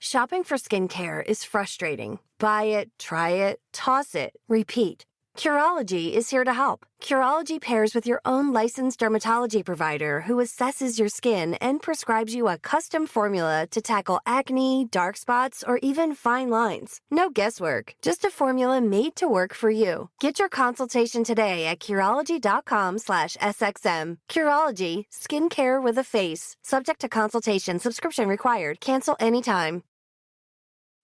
Shopping for skincare is frustrating. Buy it, try it, toss it, repeat. Curology is here to help. Curology pairs with your own licensed dermatology provider who assesses your skin and prescribes you a custom formula to tackle acne, dark spots, or even fine lines. No guesswork, just a formula made to work for you. Get your consultation today at Curology.com/SXM. Curology, skincare with a face. Subject to consultation, subscription required. Cancel anytime.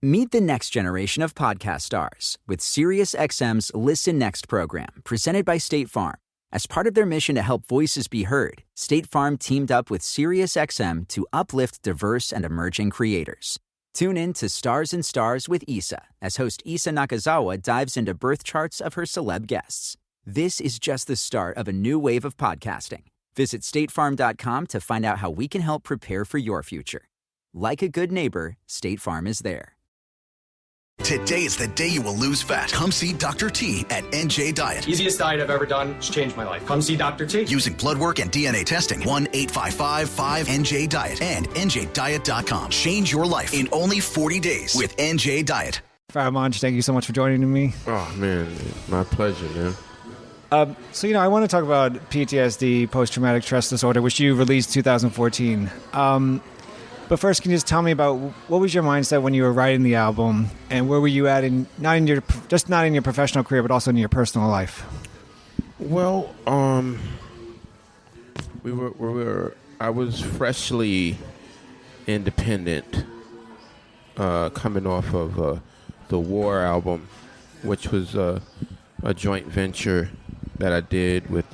Meet the next generation of podcast stars with SiriusXM's Listen Next program, presented by State Farm. As part of their mission to help voices be heard, State Farm teamed up with SiriusXM to uplift diverse and emerging creators. Tune in to Stars and Stars with Issa, as host Issa Nakazawa dives into birth charts of her celeb guests. This is just the start of a new wave of podcasting. Visit statefarm.com to find out how we can help prepare for your future. Like a good neighbor, State Farm is there. Today is the day you will lose fat. Come see Dr. T at NJ Diet. Easiest diet I've ever done. It's changed my life. Come see Dr. T. Using blood work and DNA testing. 1-855-5-NJ-DIET and NJDiet.com. Change your life in only 40 days with NJ Diet. Pharoahe Monch, thank you so much for joining me. Oh, man. My pleasure, man. So, I want to talk about PTSD, post-traumatic stress disorder, which you released 2014. But first, can you just tell me about what was your mindset when you were writing the album, and where were you at not in your professional career, but also in your personal life? Well, I was freshly independent, coming off of the War album, which was a joint venture that I did with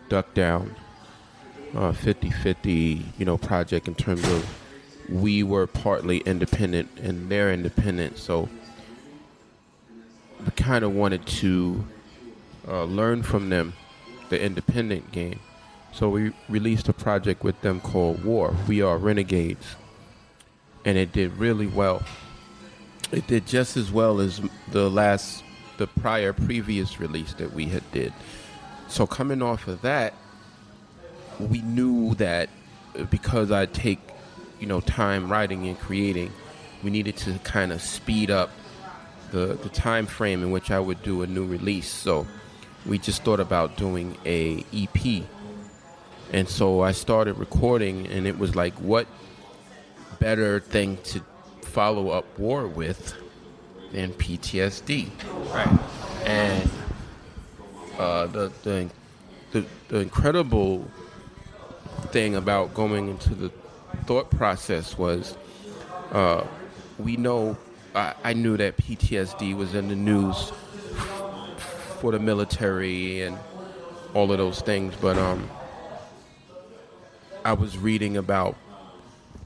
Duck Down. 50-50, project in terms of we were partly independent and they're independent. So we kind of wanted to learn from them, the independent game. So we released a project with them called War, We Are Renegades. And it did really well. It did just as well as the previous release that we had did. So coming off of that, we knew that because I take, time writing and creating, we needed to kind of speed up the time frame in which I would do a new release. So we just thought about doing a EP. And so I started recording, and it was like, what better thing to follow up War with than PTSD? Right. And the incredible thing about going into the thought process was I knew that PTSD was in the news for the military and all of those things, but I was reading about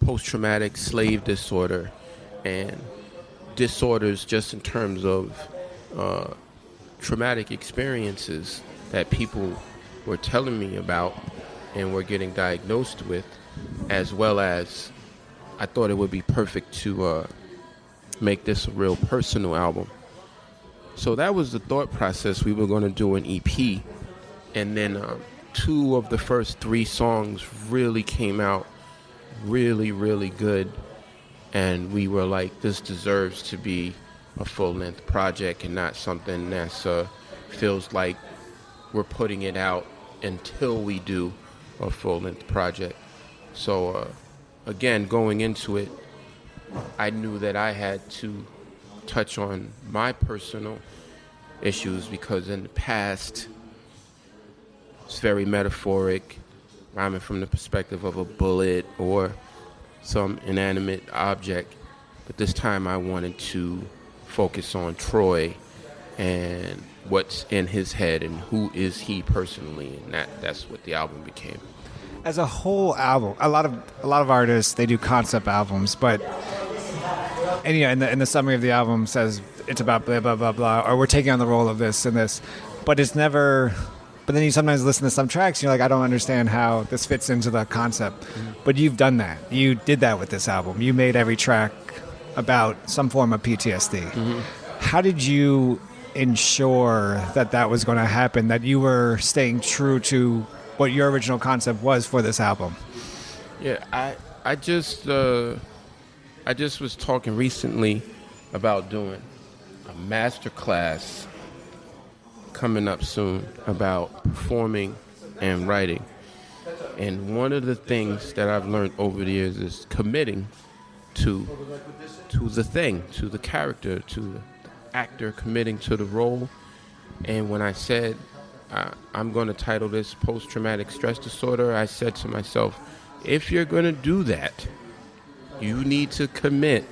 post-traumatic slave disorder and disorders just in terms of traumatic experiences that people were telling me about and were getting diagnosed with, as well as I thought it would be perfect to make this a real personal album. So that was the thought process. We were going to do an EP, and then 2 of the first 3 songs really came out really, really good, and we were like, this deserves to be a full-length project and not something that feels like we're putting it out until we do a full-length project. So again, going into it, I knew that I had to touch on my personal issues, because in the past it's very metaphoric, rhyming from the perspective of a bullet or some inanimate object. But this time I wanted to focus on Troy and what's in his head and who is he personally, and that's what the album became. As a whole album, a lot of artists, they do concept albums, but in the summary of the album says it's about blah blah blah blah, or we're taking on the role of this and this, but it's never. But then you sometimes listen to some tracks and you're like, I don't understand how this fits into the concept. Mm-hmm. But you've done that. You did that with this album. You made every track about some form of PTSD. Mm-hmm. How did you ensure that was going to happen, that you were staying true to what your original concept was for this album? Yeah, I just I just was talking recently about doing a master class coming up soon about performing and writing. And one of the things that I've learned over the years is committing to the thing, to the character, to the actor, committing to the role. And when I said I'm going to title this Post-Traumatic Stress Disorder, I said to myself, if you're going to do that, you need to commit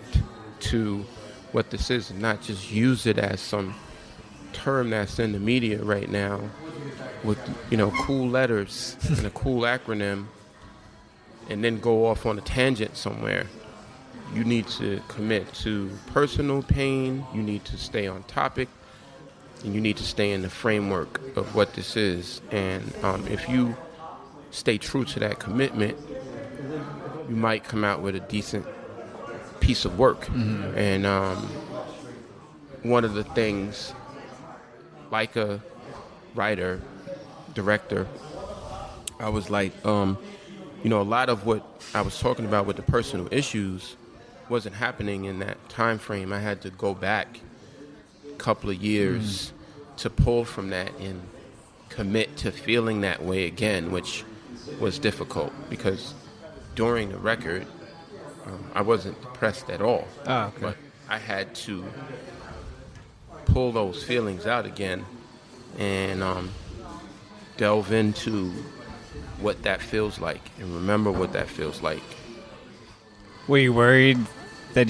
to what this is and not just use it as some term that's in the media right now with, cool letters and a cool acronym and then go off on a tangent somewhere. You need to commit to personal pain. You need to stay on topic. And you need to stay in the framework of what this is. And if you stay true to that commitment, you might come out with a decent piece of work. Mm-hmm. And one of the things, like a writer, director, I was like, a lot of what I was talking about with the personal issues wasn't happening in that time frame. I had to go back a couple of years to pull from that and commit to feeling that way again, which was difficult because during the record, I wasn't depressed at all. Oh, okay. But I had to pull those feelings out again and delve into what that feels like and remember what that feels like. Were you worried that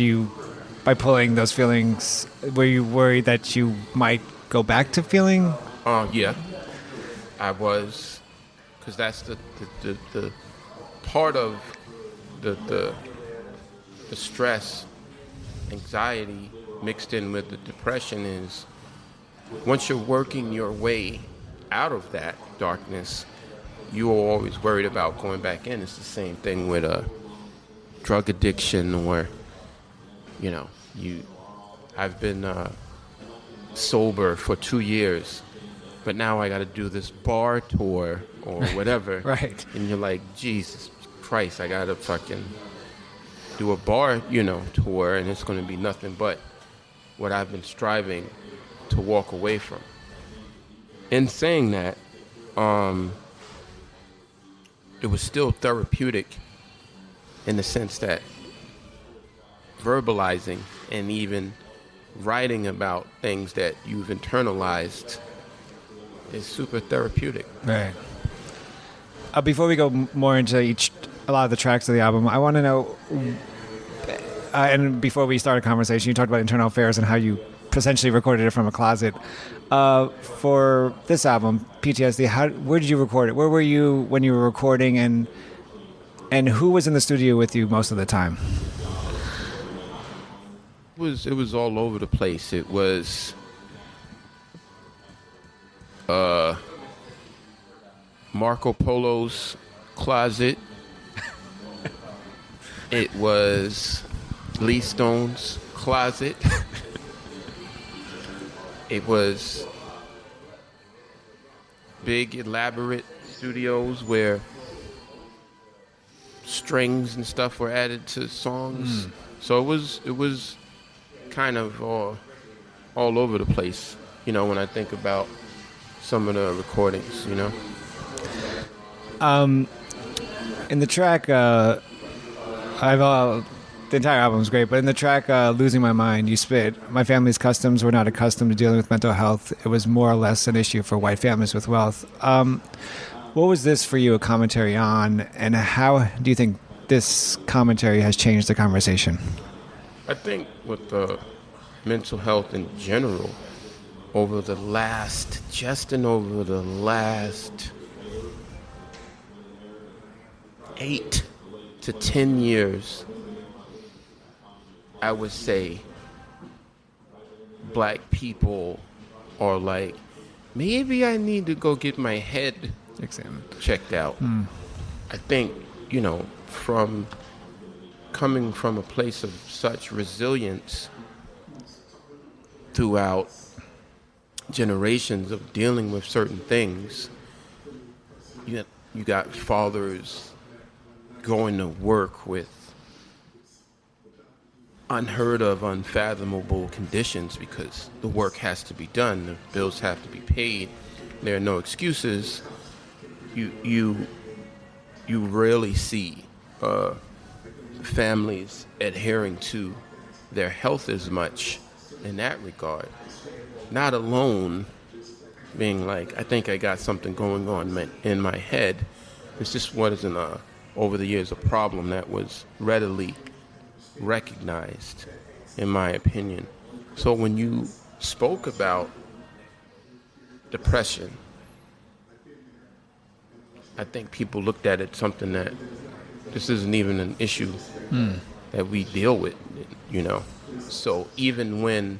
by pulling those feelings, were you worried that you might go back to feeling? Yeah, I was, because that's the part of the stress, anxiety mixed in with the depression is once you're working your way out of that darkness, you are always worried about going back in. It's the same thing with a drug addiction or, I've been sober for 2 years, but now I got to do this bar tour or whatever. Right. And you're like, Jesus Christ, I got to fucking do a bar, tour, and it's going to be nothing but what I've been striving to walk away from. In saying that, it was still therapeutic in the sense that verbalizing and even writing about things that you've internalized is super therapeutic. Right. Before we go more into a lot of the tracks of the album, I want to know, and before we start a conversation, you talked about internal affairs and how you essentially recorded it from a closet. For this album, PTSD, where did you record it? Where were you when you were recording, and who was in the studio with you most of the time? It was all over the place. It was Marco Polo's closet. It was Lee Stone's closet. It was big, elaborate studios where strings and stuff were added to songs. So it was kind of all over the place, when I think about some of the recordings, In the track, the entire album is great, but in the track Losing My Mind, you spit, my family's customs were not accustomed to dealing with mental health. It was more or less an issue for white families with wealth. What was this for you a commentary on, and how do you think this commentary has changed the conversation? I think with the mental health in general, over the last 8 to 10 years, I would say black people are like, maybe I need to go get my head checked out. I think, from coming from a place of such resilience throughout generations of dealing with certain things, you got fathers going to work with unheard of, unfathomable conditions because the work has to be done, the bills have to be paid, there are no excuses. You rarely see families adhering to their health as much in that regard. Not alone being like, I think I got something going on in my head. It's just wasn't over the years a problem that was readily recognized, in my opinion. So when you spoke about depression, I think people looked at it something that this isn't even an issue that we deal with, you know. So even when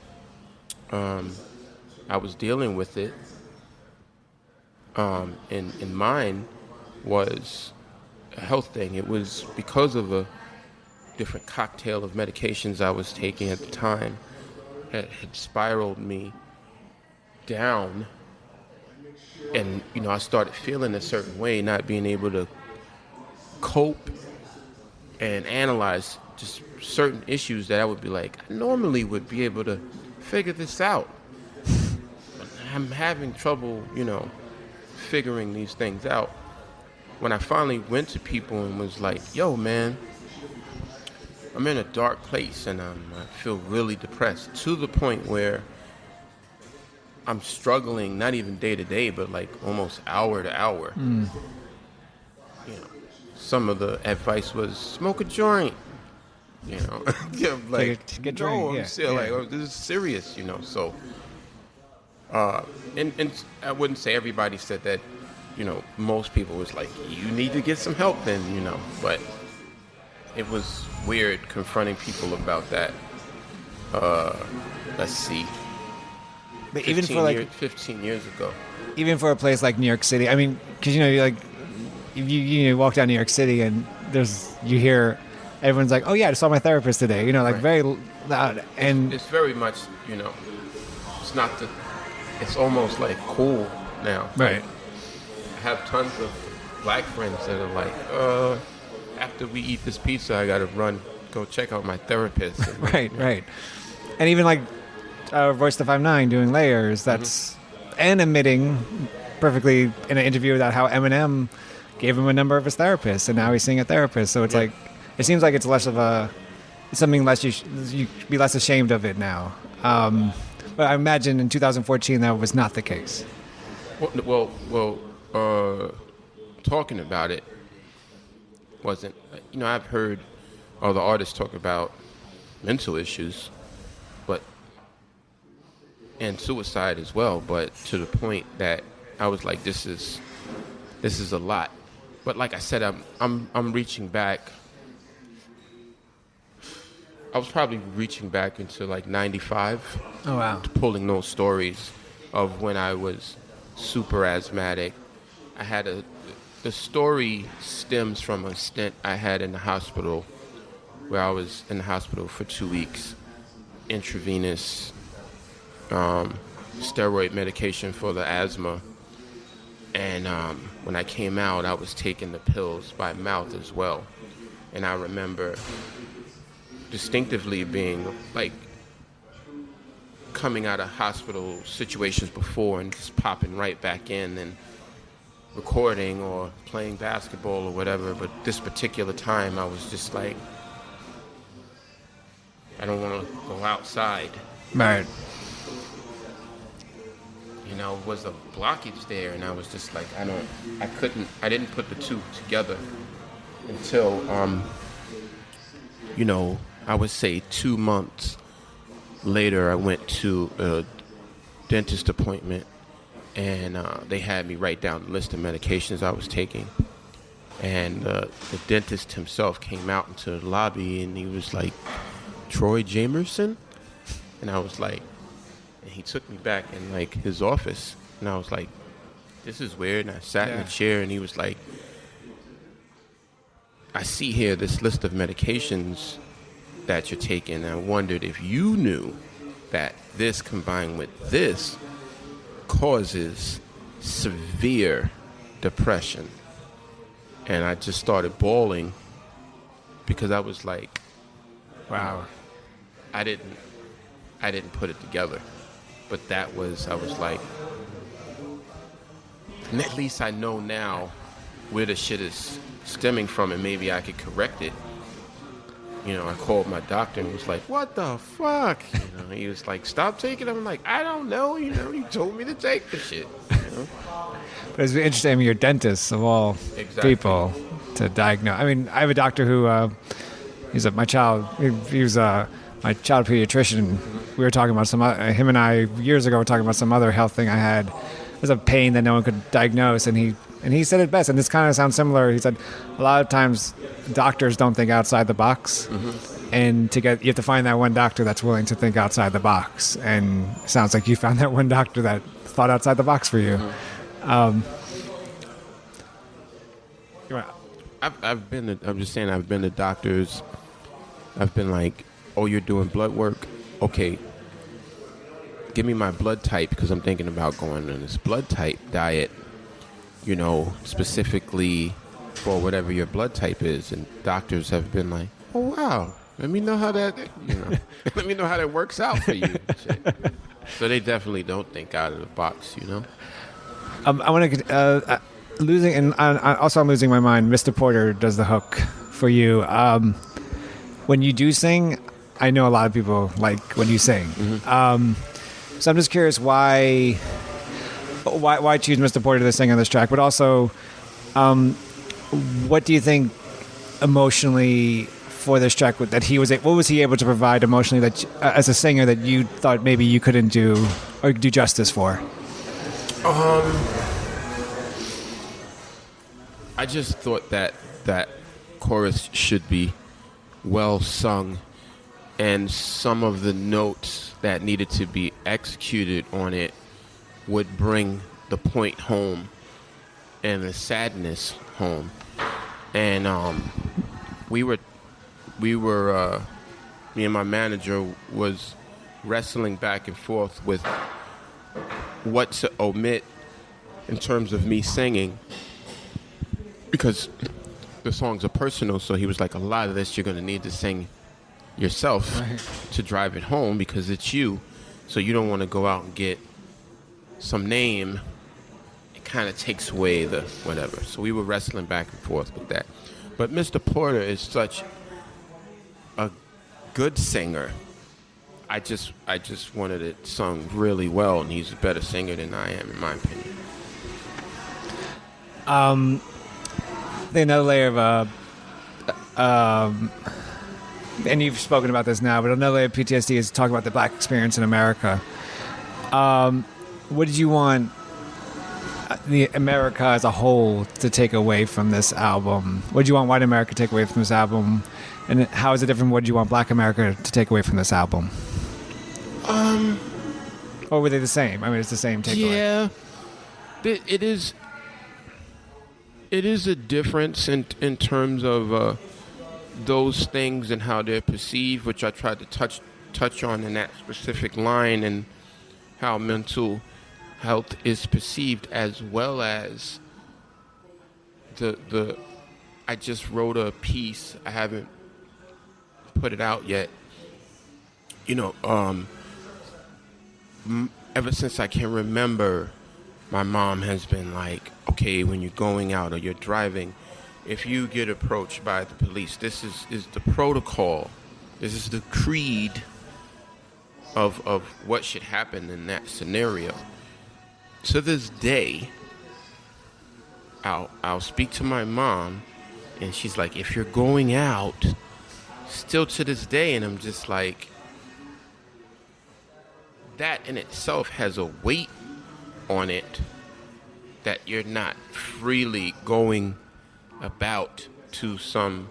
I was dealing with it, in mine was a health thing. It was because of a different cocktail of medications I was taking at the time had spiraled me down. And, you know, I started feeling a certain way, not being able to cope and analyze just certain issues that I would be like, I normally would be able to figure this out. But I'm having trouble, you know, figuring these things out. When I finally went to people and was like, yo, man, I'm in a dark place and I feel really depressed, to the point where I'm struggling, not even day to day, but like almost hour to hour. You know, some of the advice was smoke a joint. You know, yeah, like get no, drink, I'm yeah, still yeah. like, oh, this is serious. You know, so and I wouldn't say everybody said that. You know, most people was like, you need to get some help then. You know, but it was weird confronting people about that. Let's see. But even for like 15 years ago. even for a place like New York City, I mean, because you know, you're like, you walk down New York City and you hear everyone's like, oh yeah, I saw my therapist today. You know, like Right. very loud, and It's very much, you know, it's almost like cool now. right. I have tons of black friends that are like, after we eat this pizza, I gotta go check out my therapist. And, Right. And even like Voice to 5'9" doing layers, that's and admitting perfectly in an interview about how Eminem gave him a number of his therapists, and now he's seeing a therapist. So it's like, it seems like it's less of it's something less you should be less ashamed of it now. But I imagine in 2014 that was not the case. Well, talking about it wasn't, you know, I've heard other artists talk about mental issues, and suicide as well, but to the point that I was like, this is a lot. But like I said, I'm reaching back. I was probably reaching back into like 95. Oh wow. Pulling those stories of when I was super asthmatic. The story stems from a stint I had in the hospital, where I was in the hospital for 2 weeks, intravenous steroid medication for the asthma. And when I came out, I was taking the pills by mouth as well. And I remember distinctively being like coming out of hospital situations before and just popping right back in and recording or playing basketball or whatever. But this particular time, I was just like, I don't want to go outside. Right. You know, was a blockage there, and I was just like, I didn't put the two together until, you know, I would say 2 months later, I went to a dentist appointment, and they had me write down the list of medications I was taking. And the dentist himself came out into the lobby, and he was like, Troy Jamerson? And I was like, and he took me back in like his office, and I was like, this is weird. And I sat in the chair, and he was like, I see here this list of medications that you're taking. And I wondered if you knew that this combined with this causes severe depression. And I just started bawling because I was like, wow, I didn't put it together. But I was like, and at least I know now where the shit is stemming from, and maybe I could correct it. You know, I called my doctor and was like, what the fuck? You know, he was like, stop taking it. I'm like, I don't know. You know, you told me to take the shit. You know? But it's interesting. I mean, you're dentists of all people to diagnose. I mean, I have a doctor who, my child pediatrician. We were talking about him and I years ago were talking about some other health thing I had. It was a pain that no one could diagnose, and he said it best, and this kind of sounds similar. He said a lot of times doctors don't think outside the box, and you have to find that one doctor that's willing to think outside the box, and it sounds like you found that one doctor that thought outside the box for you. I've been to doctors. I've been like, oh, you're doing blood work? Okay, give me my blood type, because I'm thinking about going on this blood type diet, you know, specifically for whatever your blood type is. And doctors have been like, oh, wow, let me know how that, you know, let me know how that works out for you. So they definitely don't think out of the box, you know? I want to, I'm losing my mind. Mr. Porter does the hook for you. When you do sing, I know a lot of people like when you sing. So I'm just curious why choose Mr. Porter to sing on this track, but also, what do you think emotionally for this track what was he able to provide emotionally that as a singer that you thought maybe you couldn't do or do justice for? I just thought that chorus should be well sung, and some of the notes that needed to be executed on it would bring the point home and the sadness home. And me and my manager was wrestling back and forth with what to omit in terms of me singing, because the songs are personal. So he was like, a lot of this you're going to need to sing yourself to drive it home, because it's you. So you don't want to go out and get some name. It kind of takes away the whatever. So we were wrestling back and forth with that. But Mr. Porter is such a good singer. I just wanted it sung really well, and he's a better singer than I am, in my opinion. Another layer of and you've spoken about this now, but another layer of PTSD is talk about the black experience in America. What did you want the America as a whole to take away from this album? What did you want white America to take away from this album? And how is it different? What did you want black America to take away from this album? Or were they the same? I mean, it's the same takeaway. Yeah. It is a difference in terms of those things and how they're perceived, which I tried to touch on in that specific line, and how mental health is perceived, as well as the I just wrote a piece. I haven't put it out yet. You know, ever since I can remember, my mom has been like, okay, when you're going out or you're driving, if you get approached by the police, this is the protocol. This is the creed of what should happen in that scenario. To this day, I'll speak to my mom, and she's like, if you're going out, still to this day, and I'm just like, that in itself has a weight on it, that you're not freely going about to some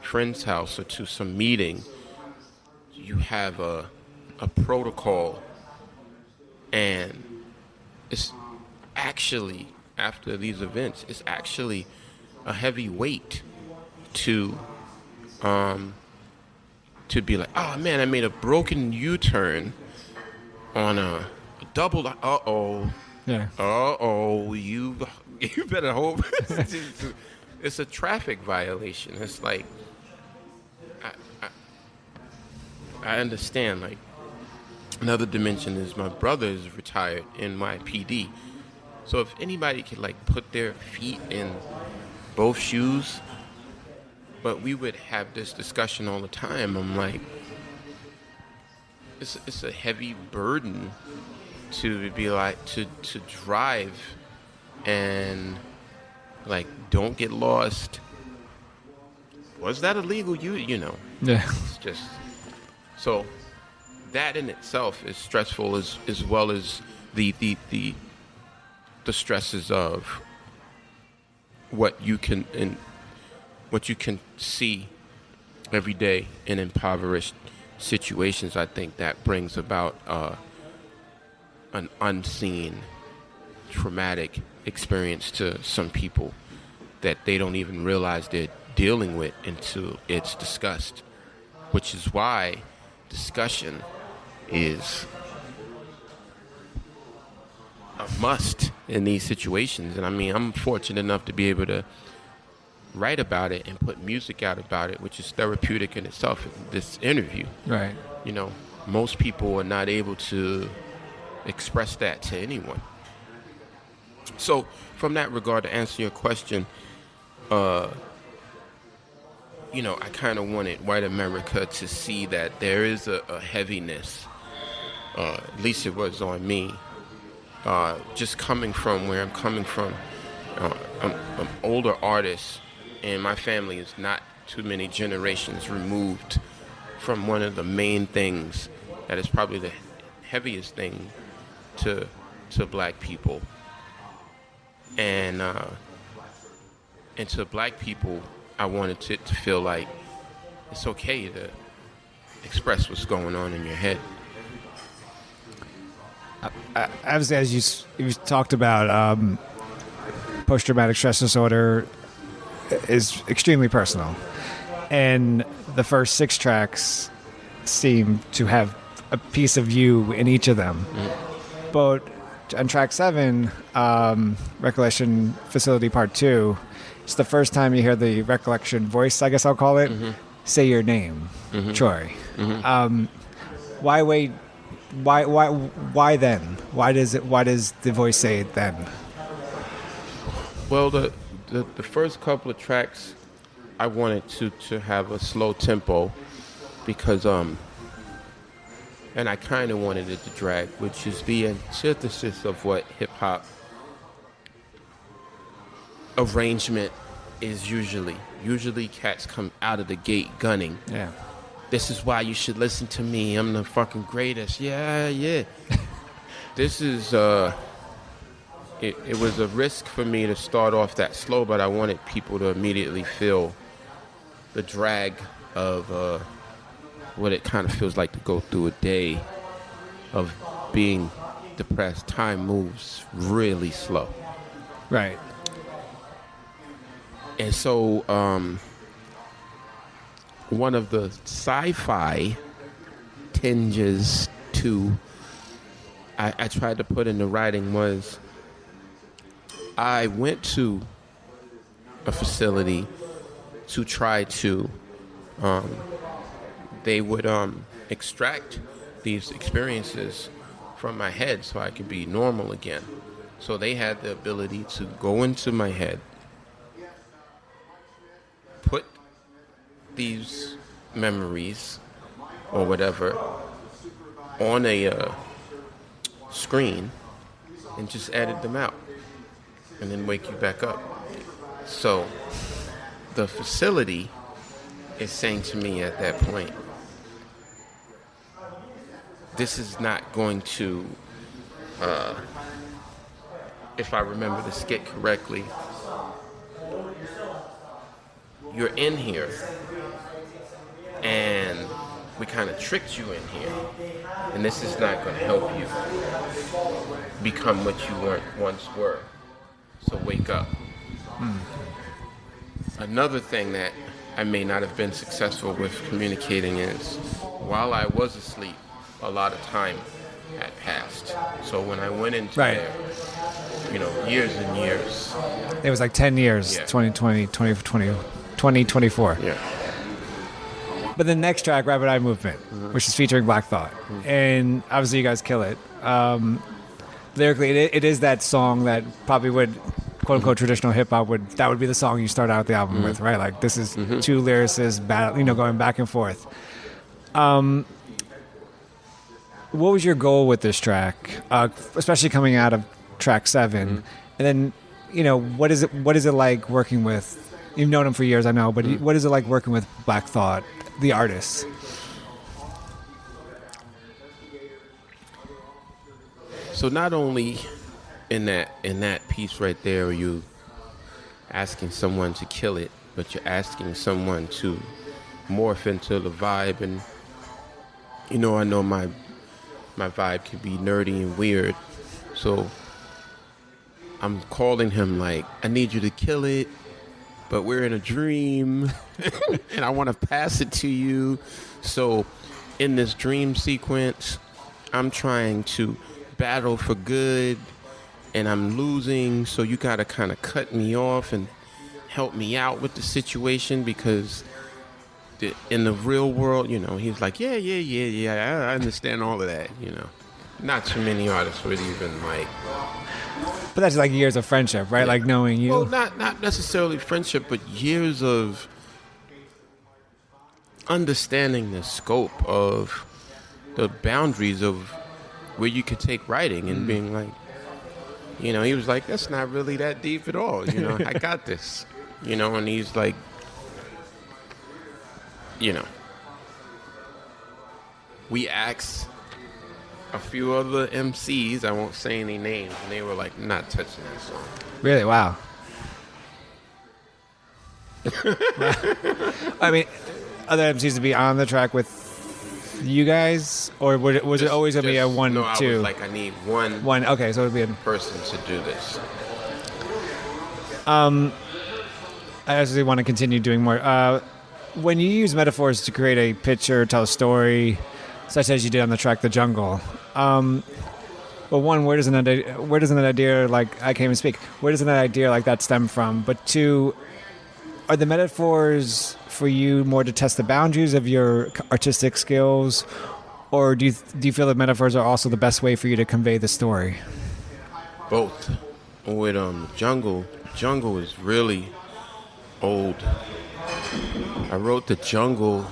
friend's house or to some meeting. You have a protocol, and it's actually, after these events, it's actually a heavy weight to be like, oh man, I made a broken U-turn on a double. You better hope. It's a traffic violation. It's like, I understand, like, another dimension is my brother is retired in my PD. So if anybody could, like, put their feet in both shoes, but we would have this discussion all the time. I'm like, it's a heavy burden to be like, to drive and, like, don't get lost. Was that illegal? You know. Yeah. It's just, so that in itself is stressful as well as the stresses of what you can see every day in impoverished situations. I think that brings about an unseen traumatic experience to some people that they don't even realize they're dealing with until it's discussed, which is why discussion is a must in these situations. And I mean, I'm fortunate enough to be able to write about it and put music out about it, which is therapeutic in itself. This interview, Right. you know, most people are not able to express that to anyone. So from that regard, to answer your question, you know, I kind of wanted white America to see that there is a heaviness, at least it was on me, just coming from where I'm coming from. I'm an older artist, and my family is not too many generations removed from one of the main things that is probably the heaviest thing to black people. And to black people, I wanted it to feel like it's okay to express what's going on in your head. As you talked about, post-traumatic stress disorder is extremely personal, and the first 6 tracks seem to have a piece of you in each of them. But on track 7, Recollection Facility Part 2, it's the first time you hear the recollection voice, I guess I'll call it, say your name, Troy. Why wait? Why then? Why does the voice say it then? Well, the first couple of tracks, I wanted to have a slow tempo because and I kind of wanted it to drag, which is the antithesis of what hip hop arrangement is usually. Usually cats come out of the gate gunning. Yeah. This is why you should listen to me. I'm the fucking greatest. Yeah. This is, it was a risk for me to start off that slow, but I wanted people to immediately feel the drag of what it kind of feels like to go through a day of being depressed. Time moves really slow. Right. And so, one of the sci-fi tinges to I tried to put in the writing was I went to a facility to try to they would extract these experiences from my head so I could be normal again. So they had the ability to go into my head, put these memories or whatever on a screen and just edit them out and then wake you back up. So the facility is saying to me at that point, this is not going to, if I remember the skit correctly, you're in here and we kind of tricked you in here, and this is not going to help you become what you once were. So wake up. Another thing that I may not have been successful with communicating is while I was asleep, a lot of time had passed. So when I went into there, years and years. It was like 10 years, Yeah. 2020, 2024. Yeah. But the next track, Rapid Eye Movement, which is featuring Black Thought, and obviously you guys kill it. Lyrically, it is that song that probably would, quote unquote, traditional hip hop would be the song you start out the album with, right? Like this is two lyricists battle, going back and forth. What was your goal with this track, especially coming out of track 7, and then what is it like working with? You've known him for years, I know, but what is it like working with Black Thought, the artist? So not only in that piece right there are you asking someone to kill it, but you're asking someone to morph into the vibe. And I know my vibe can be nerdy and weird, so I'm calling him like, I need you to kill it, but we're in a dream and I want to pass it to you. So in this dream sequence, I'm trying to battle for good and I'm losing, so you gotta kind of cut me off and help me out with the situation, because in the real world, he's like, yeah, I understand all of that. Not too many artists would even like. But that's like years of friendship, right? Like knowing you. Well, not necessarily friendship, but years of understanding the scope of the boundaries of where you could take writing and being like, he was like, that's not really that deep at all. I got this, and he's like, we asked a few other MCs, I won't say any names, and they were like, not touching that song. Really? Wow. I mean, other MCs to be on the track with you guys, or was it always going to be a 1-2? No, I was like, I need one. Okay, so it would be a person to do this. I actually want to continue doing more. When you use metaphors to create a picture, tell a story, such as you did on the track "The Jungle," well, one, where does an idea like I can't even speak? Where does an idea like that stem from? But two, are the metaphors for you more to test the boundaries of your artistic skills, or do you feel that metaphors are also the best way for you to convey the story? Both. With Jungle is really old. I wrote The Jungle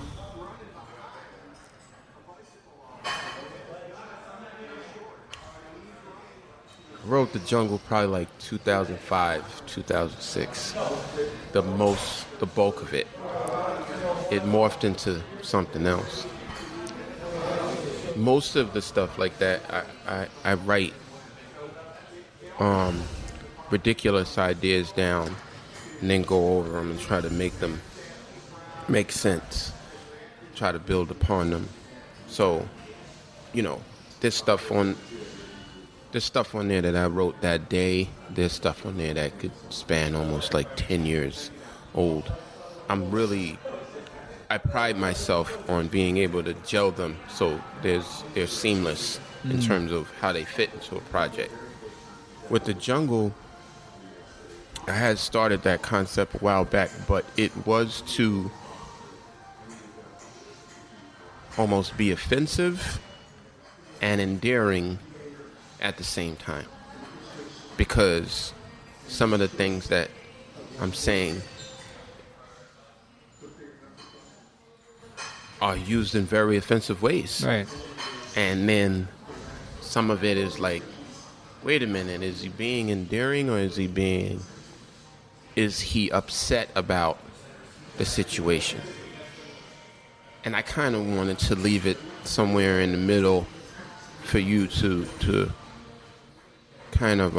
probably like 2005, 2006. The bulk of it. It morphed into something else. Most of the stuff like that, I write ridiculous ideas down and then go over them and try to make them make sense. Try to build upon them. So, there's stuff on there that I wrote that day. There's stuff on there that could span almost like 10 years old. I pride myself on being able to gel them so they're seamless in terms of how they fit into a project. With The Jungle, I had started that concept a while back, but it was to almost be offensive and endearing at the same time, because some of the things that I'm saying are used in very offensive ways. Right. And then some of it is like, wait a minute, is he being endearing, or is he upset about the situation? And I kind of wanted to leave it somewhere in the middle for you to kind of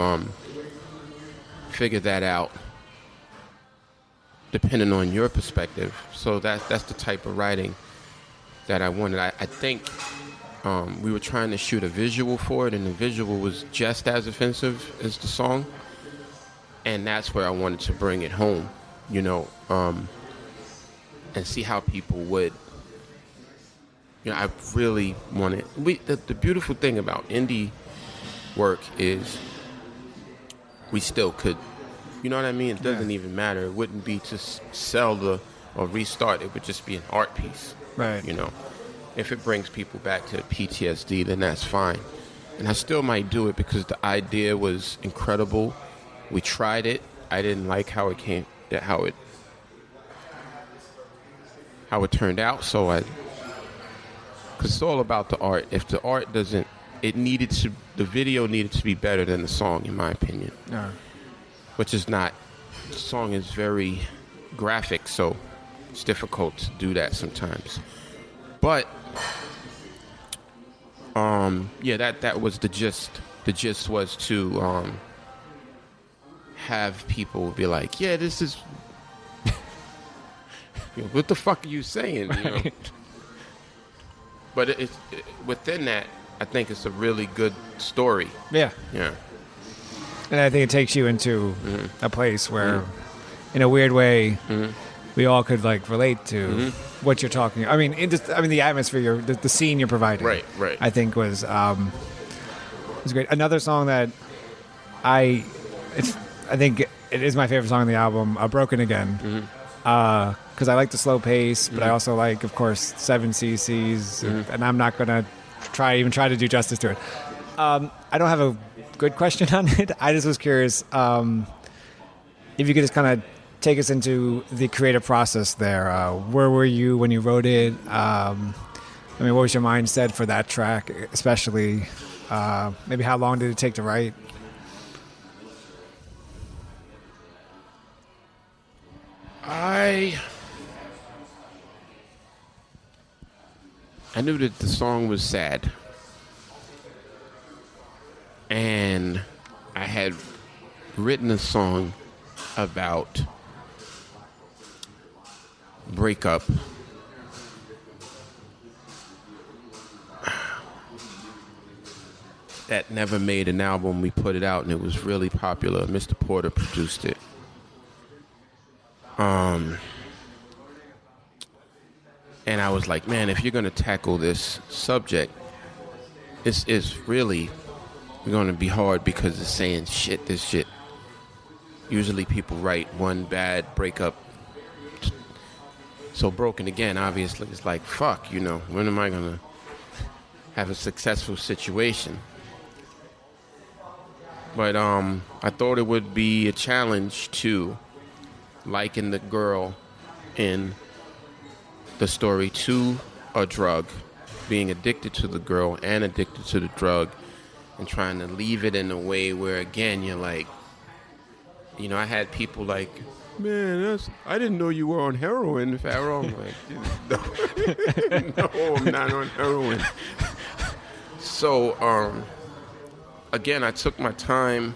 figure that out depending on your perspective. So that's the type of writing that I wanted. I think we were trying to shoot a visual for it, and the visual was just as offensive as the song. And that's where I wanted to bring it home, and see how people would. I really wanted. The beautiful thing about indie work is we still could, you know what I mean? It doesn't even matter. It wouldn't be to sell or restart. It would just be an art piece. Right. You know, if it brings people back to PTSD, then that's fine. And I still might do it because the idea was incredible. We tried it. I didn't like how it turned out. So because it's all about the art. If the art doesn't, the video needed to be better than the song, in my opinion. Yeah. Which is not. The song is very graphic, so it's difficult to do that sometimes. But that was the gist. The gist was to have people be like, yeah, this is what the fuck are you saying? You know? But within that, I think it's a really good story. Yeah. Yeah. And I think it takes you into a place where, in a weird way, we all could like relate to what you're talking. I mean, the atmosphere, the scene you're providing. Right. I think was great. Another song that I think it is my favorite song on the album, "Broken Again," because I like the slow pace, but I also like, of course, 7 cc's, and I'm not gonna try to do justice to it. I don't have a good question on it. I just was curious if you could just kind of take us into the creative process there. Where were you when you wrote it? What was your mindset for that track, especially? Maybe how long did it take to write? I knew that the song was sad. And I had written a song about breakup. That never made an album. We put it out and it was really popular. Mr. Porter produced it. And I was like, man, if you're going to tackle this subject, it's really going to be hard because it's saying this shit. Usually people write one bad breakup. So Broken Again, obviously, it's like, fuck, when am I going to have a successful situation? But I thought it would be a challenge to liken the girl in the story to a drug, being addicted to the girl and addicted to the drug, and trying to leave it in a way where, again, you're like, I had people like, man, I didn't know you were on heroin, Pharoahe. I'm like, no, I'm not on heroin. So, again, I took my time.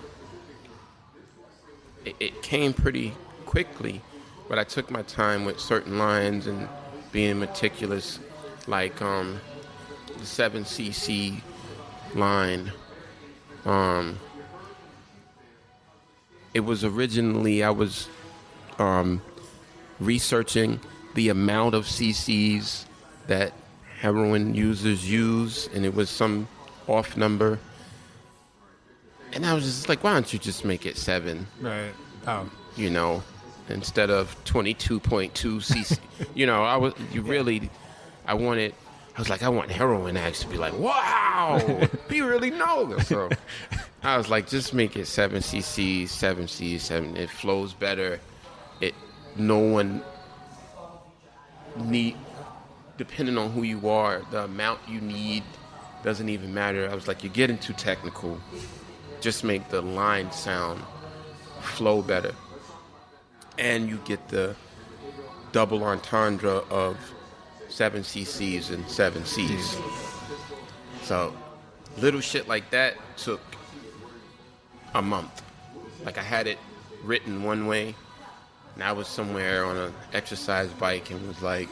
It came pretty quickly, but I took my time with certain lines and being meticulous, like the 7 cc line. It was originally, I was researching the amount of cc's that heroin users use, and it was some off number. And I was just like, why don't you just make it 7? Right. Oh. Instead of 22.2 cc. I want heroin acts to be like, wow, he really knows. So I was like, just make it 7 cc, 7 c, 7. It flows better. No one depending on who you are, the amount you need doesn't even matter. I was like, you're getting too technical. Just make the line sound flow better. And you get the double entendre of 7 cc's and 7 c's. So little shit like that took a month. Like I had it written one way, and I was somewhere on an exercise bike and was like,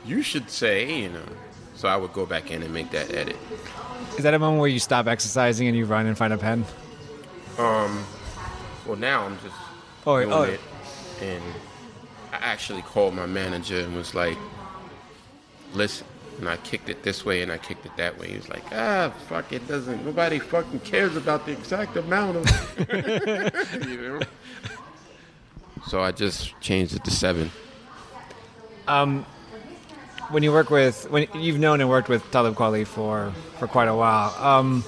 you should say, So I would go back in and make that edit. Is that a moment where you stop exercising and you run and find a pen? Well, now I'm just doing it. And I actually called my manager and was like, listen, and I kicked it this way and I kicked it that way. He was like, fuck, it doesn't, nobody fucking cares about the exact amount of, So I just changed it to 7. when you've known and worked with Talib Kweli for quite a while,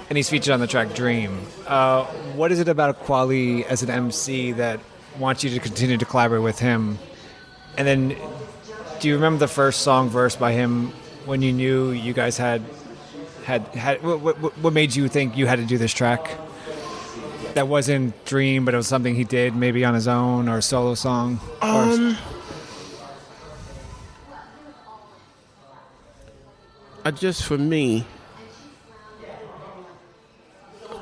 and he's featured on the track Dream. What is it about Kweli as an MC that wants you to continue to collaborate with him? And then, do you remember the first song verse by him when you knew you guys had what made you think you had to do this track? That wasn't Dream, but it was something he did maybe on his own or a solo song? For me,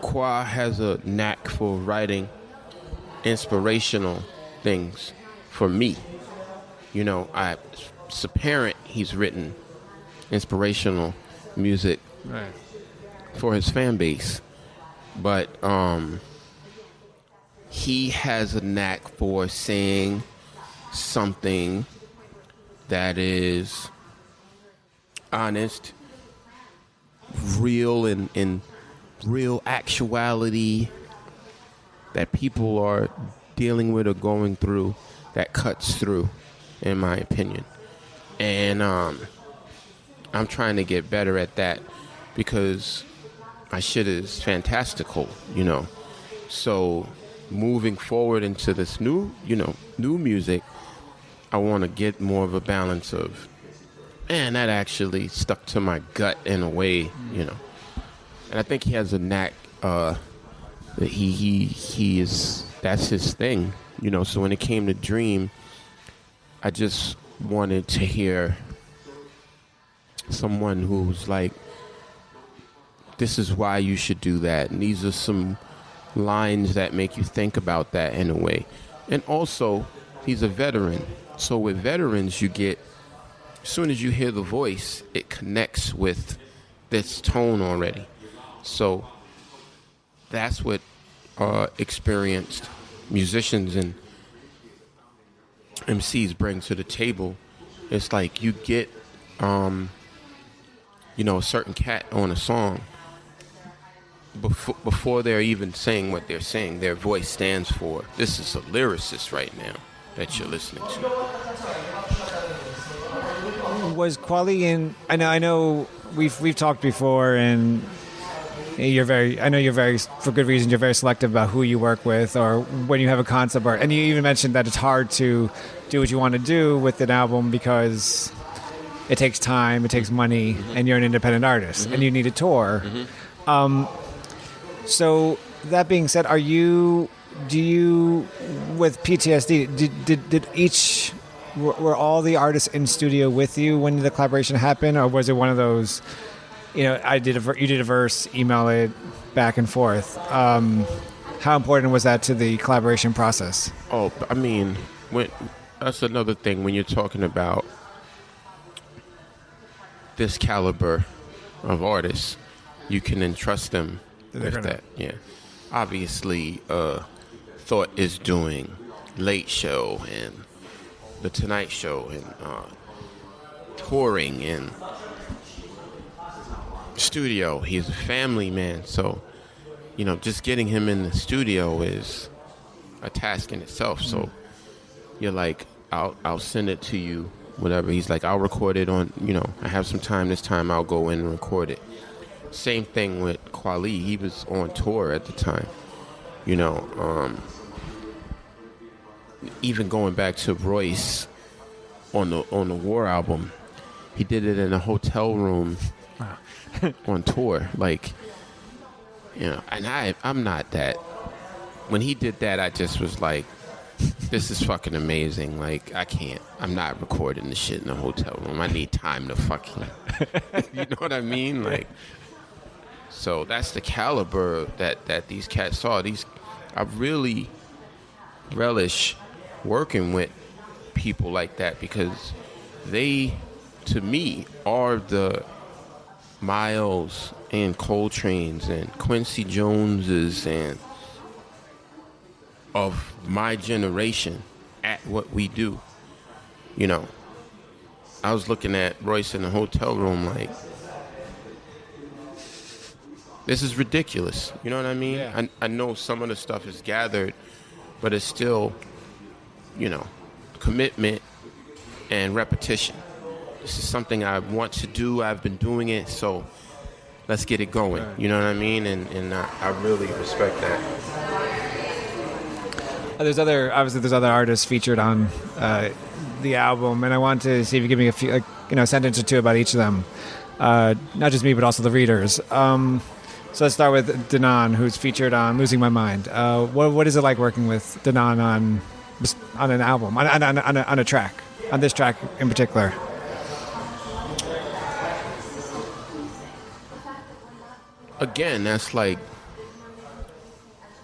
Kwa has a knack for writing inspirational things for me. You know, it's apparent he's written inspirational music for his fan base. But he has a knack for saying something that is honest, real, and real actuality that people are dealing with or going through, that cuts through, in my opinion. And I'm trying to get better at that because my shit is fantastical, you know. So moving forward into this new music, I want to get more of a balance of, man, that actually stuck to my gut in a way, you know. And I think he has a knack that he is, that's his thing, you know. So when it came to Dream, I just wanted to hear someone who's like, this is why you should do that. And these are some lines that make you think about that in a way. And also, he's a veteran. So with veterans, you get, as soon as you hear the voice, it connects with this tone already. So that's what experienced musicians and MCs bring to the table. It's like you get, a certain cat on a song. Before they're even saying what they're saying, their voice stands for, this is a lyricist right now that you're listening to. Was Kweli in? I know we've talked before, and you're very for good reason. You're very selective about who you work with, or when you have a concept art. And you even mentioned that it's hard to do what you want to do with an album because it takes time, it takes money, and you're an independent artist, and you need a tour. So that being said, do you with PTSD? Were all the artists in studio with you when the collaboration happened, or was it one of those? You know, you did a verse, email it back and forth. How important was that to the collaboration process? Oh, I mean, that's another thing when you're talking about this caliber of artists, you can entrust them with that. Yeah, obviously, Thought is doing Late Show and The Tonight Show and touring and studio. He's a family man, so just getting him in the studio is a task in itself. So you're like, I'll send it to you, whatever. He's like, I'll record it on, I have some time this time, I'll go in and record it. Same thing with Kweli. He was on tour at the time, even going back to Royce on the War album, he did it in a hotel room on tour, and I'm not that. When he did that, I just was like, this is fucking amazing. I'm not recording this shit in a hotel room. I need time to fucking, you know what I mean? So that's the caliber that these cats saw. I really relish working with people like that because they, to me, are the Miles and Coltrane's and Quincy Joneses and of my generation at what we do. I was looking at Royce in the hotel room like, this is ridiculous. You know what I mean? Yeah. I know some of the stuff is gathered, but it's still, commitment and repetition. this is something I want to do. I've been doing it, so let's get it going. You know what I mean? And I really respect that. There's other artists featured on the album, and I want to see if you give me a few, a sentence or two about each of them. Not just me, but also the readers. So let's start with Danan, who's featured on "Losing My Mind." What is it like working with Danan on an album, on a track, on this track in particular? Again, that's like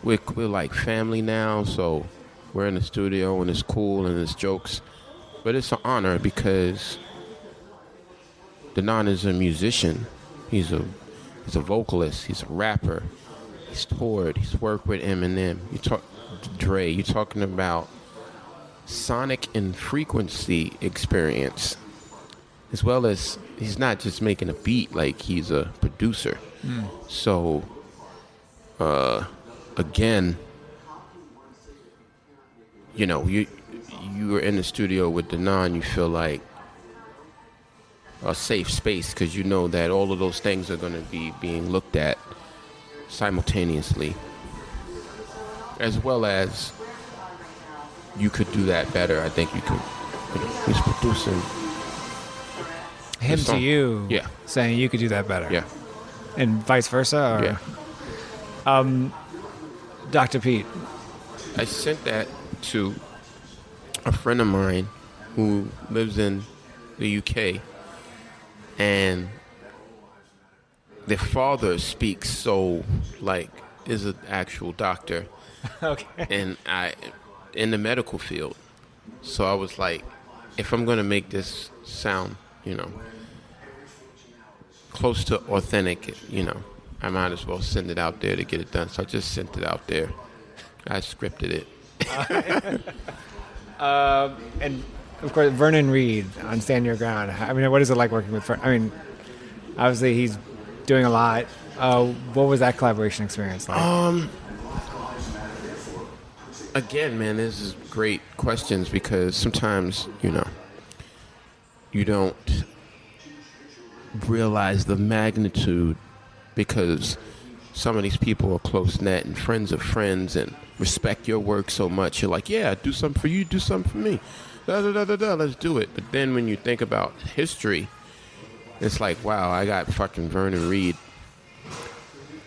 we're like family now, so we're in the studio and it's cool and it's jokes, but it's an honor because Danan is a musician. He's a vocalist. He's a rapper. He's toured. He's worked with Eminem. You talk Dre. You're talking about sonic and frequency experience, as well as he's not just making a beat. Like, he's a producer. So, again, you were in the studio with Danan. You feel like a safe space because you know that all of those things are going to be being looked at simultaneously, as well as you could do that better. I think you could. He's producing him to you, yeah, saying you could do that better, yeah, and vice versa. Or, yeah. Dr. Pete, I sent that to a friend of mine who lives in the UK. And the father speaks so, like, is an actual doctor. Okay. And in the medical field. So I was like, if I'm going to make this sound, close to authentic, I might as well send it out there to get it done. So I just sent it out there. I scripted it. And of course, Vernon Reid on Stand Your Ground. I mean, what is it like working with Vernon? I mean, obviously he's doing a lot. What was that collaboration experience like? Again, man, this is great questions because sometimes, you don't realize the magnitude because some of these people are close-knit and friends of friends and respect your work so much. You're like, yeah, do something for you, do something for me. Let's do it. But then when you think about history, it's like, wow, I got fucking Vernon Reid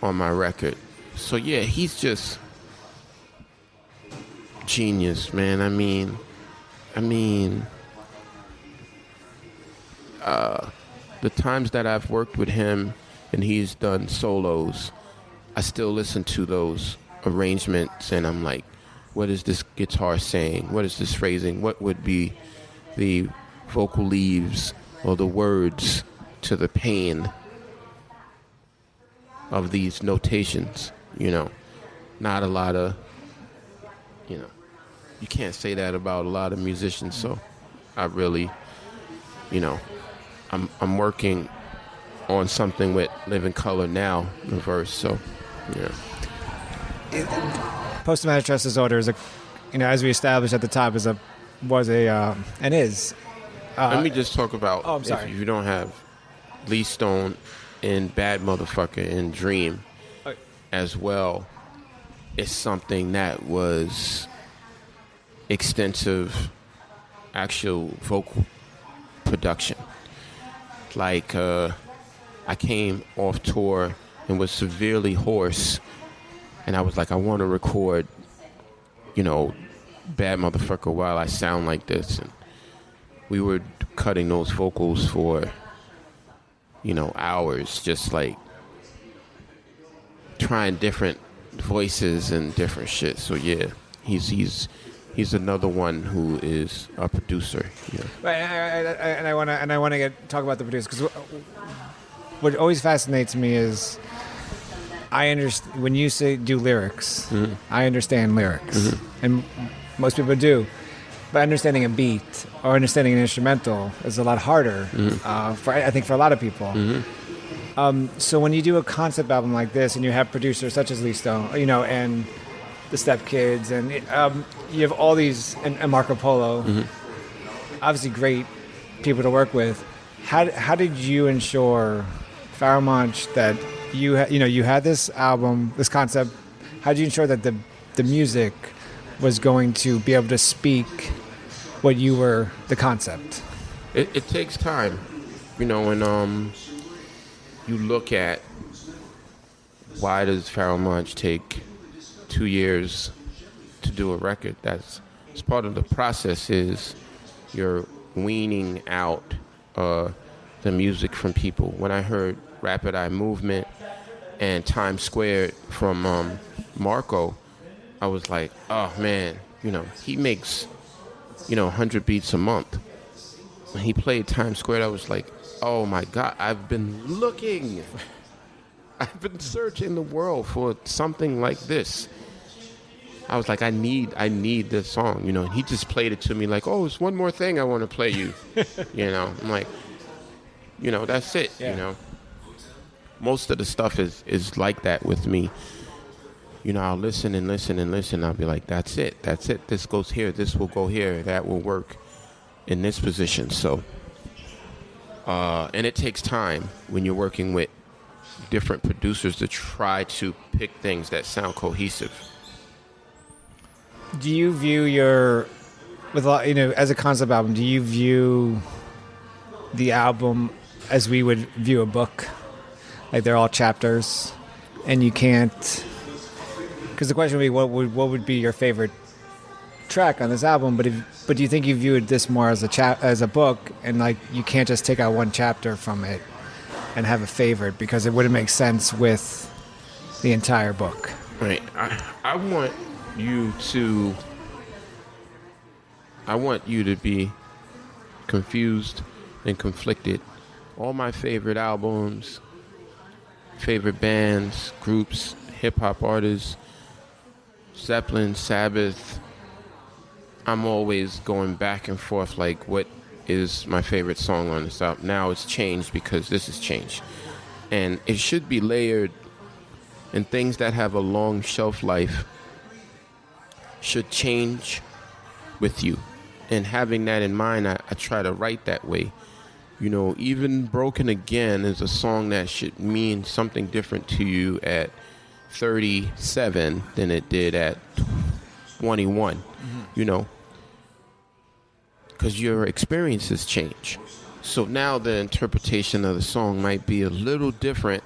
on my record. So yeah, he's just genius, man. I mean, the times that I've worked with him and he's done solos, I still listen to those arrangements and I'm like, what is this guitar saying? What is this phrasing? What would be the vocal leaves or the words to the pain of these notations? Not a lot of, you can't say that about a lot of musicians. So I really, I'm working on something with Living Color now, reverse. So, yeah. Post-traumatic stress disorder is as we established at the top, is. Let me just talk about. Oh, I'm sorry. If you don't have Lee Stone and Bad Motherfucker and Dream as well, it's something that was extensive, actual vocal production. Like I came off tour and was severely hoarse. And I was like, I want to record, Bad Motherfucker while I sound like this. And we were cutting those vocals for, hours, just like trying different voices and different shit. So yeah, he's another one who is a producer. Yeah. Right, and I want to talk about the producer because what always fascinates me is. I understand when you say do lyrics. Mm-hmm. I understand lyrics, and most people do. But understanding a beat or understanding an instrumental is a lot harder. I think for a lot of people. So when you do a concept album like this, and you have producers such as Lee Stone, and the Step Kids, and you have all these and Marco Polo, obviously great people to work with. how did you ensure, Pharoahe Monch, that you had this album, this concept? How did you ensure that the music was going to be able to speak what you were, the concept? It takes time, and you look at why does Pharoahe Monch take 2 years to do a record? That's part of the process. Is you're weaning out the music from people. When I heard Rapid Eye Movement and Times Squared from Marco, I was like, oh man, he makes 100 beats a month. When he played Times Squared, I was like, oh my God, I've been searching the world for something like this. I was like, I need this song, and he just played it to me like, oh, it's one more thing I want to play you. I'm like, that's it. Yeah. Most of the stuff is like that with me. I'll listen and listen and listen. I'll be like, that's it. This goes here. This will go here. That will work in this position. So, and it takes time when you're working with different producers to try to pick things that sound cohesive. Do you view as a concept album, do you view the album as we would view a book? Like they're all chapters, and you can't... Because the question would be, what would be your favorite track on this album? But do you think you view this more as as a book, and like you can't just take out one chapter from it and have a favorite, because it wouldn't make sense with the entire book? Right. I want you to be confused and conflicted. All my favorite albums, favorite bands, groups, hip-hop artists, Zeppelin, Sabbath, I'm always going back and forth like, what is my favorite song on this album? Now it's changed because this has changed. And it should be layered, and things that have a long shelf life should change with you. And having that in mind, I try to write that way. Even Broken Again is a song that should mean something different to you at 37 than it did at 21, because your experiences change. So now the interpretation of the song might be a little different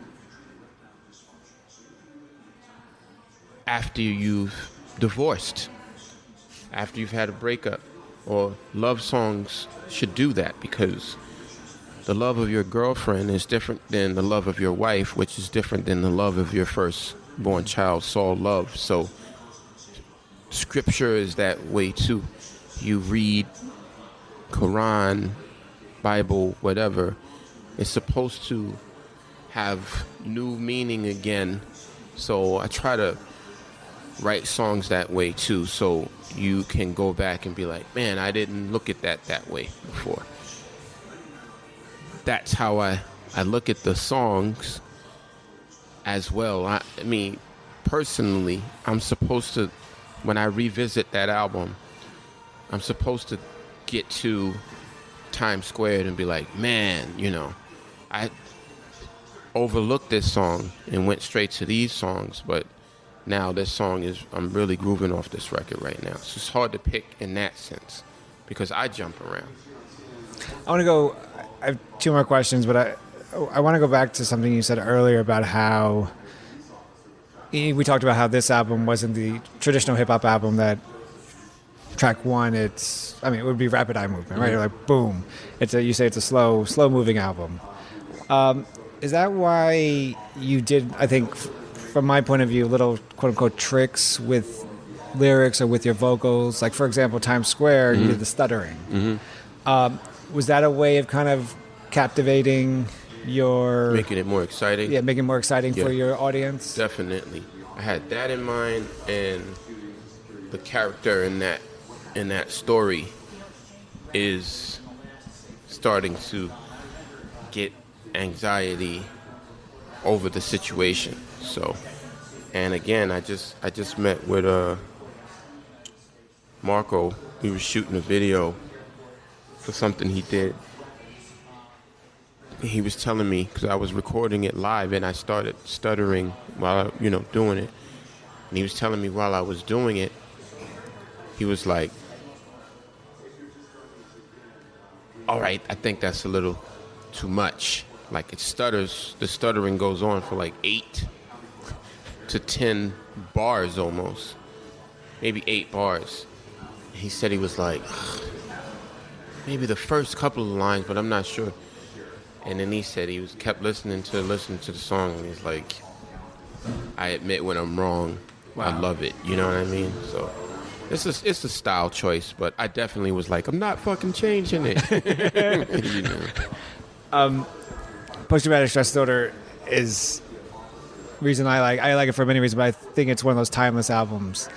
after you've divorced, after you've had a breakup. Or love songs should do that, because the love of your girlfriend is different than the love of your wife, which is different than the love of your firstborn child, Saul Love. So scripture is that way too. You read Quran, Bible, whatever, it's supposed to have new meaning again. So I try to write songs that way too, so you can go back and be like, man, I didn't look at that way before. That's how I look at the songs as well. I mean, personally, I'm supposed to, when I revisit that album, I'm supposed to get to Times Squared and be like, man, I overlooked this song and went straight to these songs, but now this song I'm really grooving off this record right now. So it's hard to pick in that sense, because I jump around. I have two more questions, but I want to go back to something you said earlier about how we talked about how this album wasn't the traditional hip-hop album that track one, it would be Rapid Eye Movement, right? Mm-hmm. Like, boom. You say it's a slow moving album. Is that why you did, I think, from my point of view, little quote-unquote tricks with lyrics or with your vocals? Like, for example, Times Square, mm-hmm. you did the stuttering. Mm-hmm. Was that a way of kind of captivating making it more exciting? Yeah, making it more exciting for your audience? Definitely. I had that in mind, and the character in that story is starting to get anxiety over the situation. So, and again, I just met with Marco. He was shooting a video for something he did, he was telling me, because I was recording it live and I started stuttering while doing it, and he was telling me while I was doing it, he was like, all right, I think that's a little too much. Like, it stutters, the stuttering goes on for like 8 to 10 bars almost, maybe 8 bars. He said he was like, maybe the first couple of lines, but I'm not sure. And then he said he kept listening to the song, and he's like, I admit when I'm wrong. Wow. I love it. You know what I mean? So it's a style choice, but I definitely was like, I'm not fucking changing it. You know? Post-traumatic stress disorder is reason I like it for many reasons, but I think it's one of those timeless albums.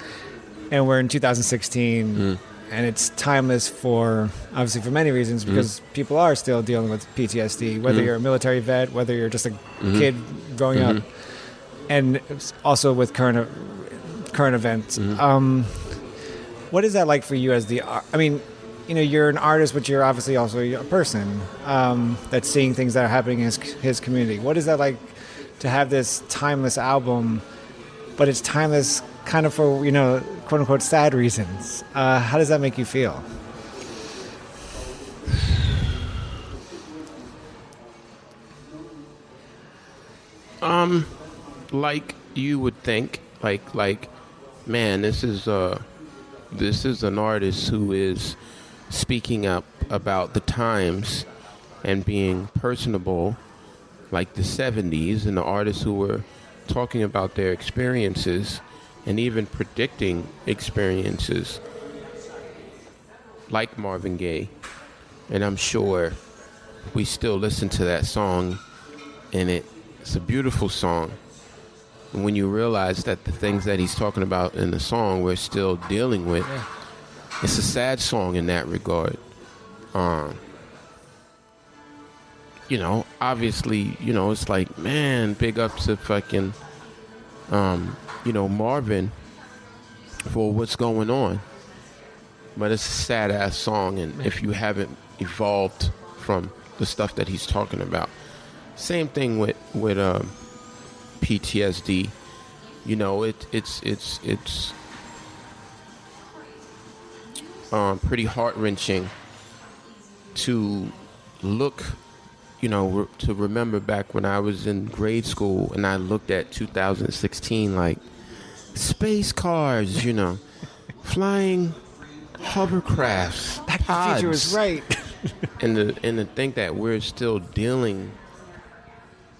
And we're in 2016. And it's timeless obviously for many reasons, because people are still dealing with PTSD, whether you're a military vet, whether you're just a kid growing up, and also with current events. What is that like for you as you're an artist, but you're obviously also a person that's seeing things that are happening in his community. What is that like to have this timeless album, but it's timeless kind of for, quote unquote, sad reasons? How does that make you feel? Like you would think, like, man, this is an artist who is speaking up about the times and being personable, like the 70s, and the artists who were talking about their experiences and even predicting experiences, like Marvin Gaye. And I'm sure we still listen to that song, and it's a beautiful song. And when you realize that the things that he's talking about in the song we're still dealing with, it's a sad song in that regard. Obviously, it's like, man, big up to fucking Marvin for what's going on. But it's a sad ass song, and if you haven't evolved from the stuff that he's talking about. Same thing with PTSD. It's pretty heart-wrenching to look, to remember back when I was in grade school and I looked at 2016 like space cars, flying hovercrafts, Back to the Future was right. and to think that we're still dealing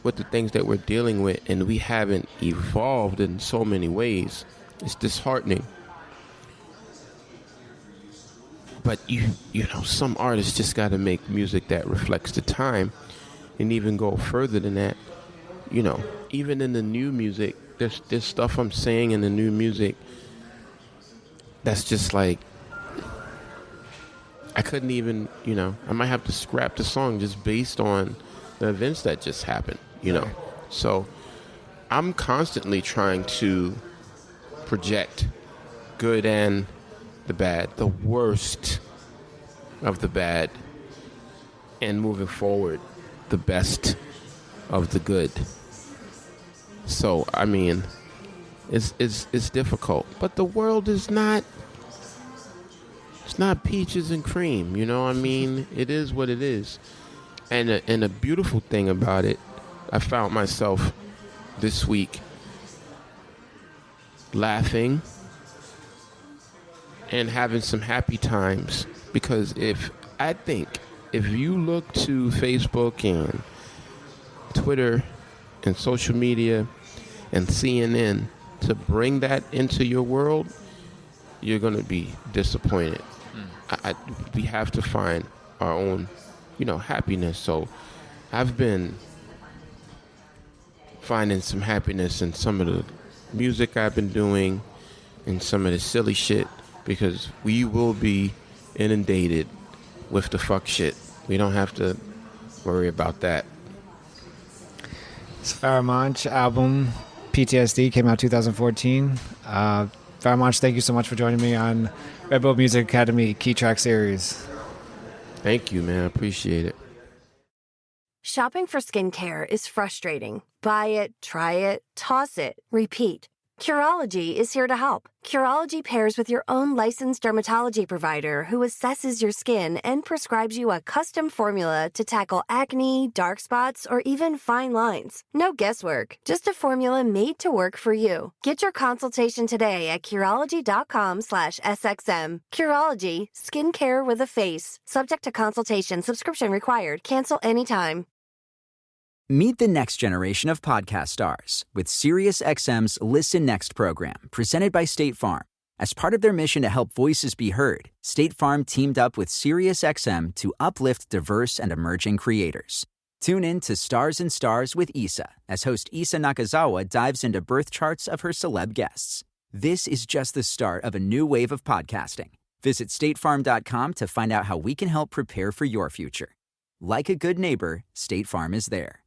with the things that we're dealing with, and we haven't evolved in so many ways, it's disheartening. But some artists just got to make music that reflects the time, and even go further than that. Even in the new music, there's stuff I'm saying in the new music that's just like, I couldn't even, I might have to scrap the song just based on the events that just happened, So I'm constantly trying to project good and the bad, the worst of the bad, and moving forward, the best of the good. So, it's difficult, but the world is not, it's not peaches and cream, It is what it is. And a beautiful thing about it, I found myself this week laughing and having some happy times, because if you look to Facebook and Twitter and social media and CNN to bring that into your world, you're going to be disappointed. We have to find our own, happiness. So I've been finding some happiness in some of the music I've been doing and some of the silly shit, because we will be inundated with the fuck shit. We don't have to worry about that. This Pharoahe Monch album, PTSD, came out 2014. Pharoahe Monch, thank you so much for joining me on Red Bull Music Academy Key Track Series. Thank you, man. I appreciate it. Shopping for skincare is frustrating. Buy it, try it, toss it, repeat. Curology is here to help. Curology pairs with your own licensed dermatology provider who assesses your skin and prescribes you a custom formula to tackle acne, dark spots, or even fine lines. No guesswork, just a formula made to work for you. Get your consultation today at Curology.com/SXM. Curology, skincare with a face. Subject to consultation, subscription required. Cancel anytime. Meet the next generation of podcast stars with SiriusXM's Listen Next program, presented by State Farm. As part of their mission to help voices be heard, State Farm teamed up with SiriusXM to uplift diverse and emerging creators. Tune in to Stars and Stars with Issa, as host Issa Nakazawa dives into birth charts of her celeb guests. This is just the start of a new wave of podcasting. Visit statefarm.com to find out how we can help prepare for your future. Like a good neighbor, State Farm is there.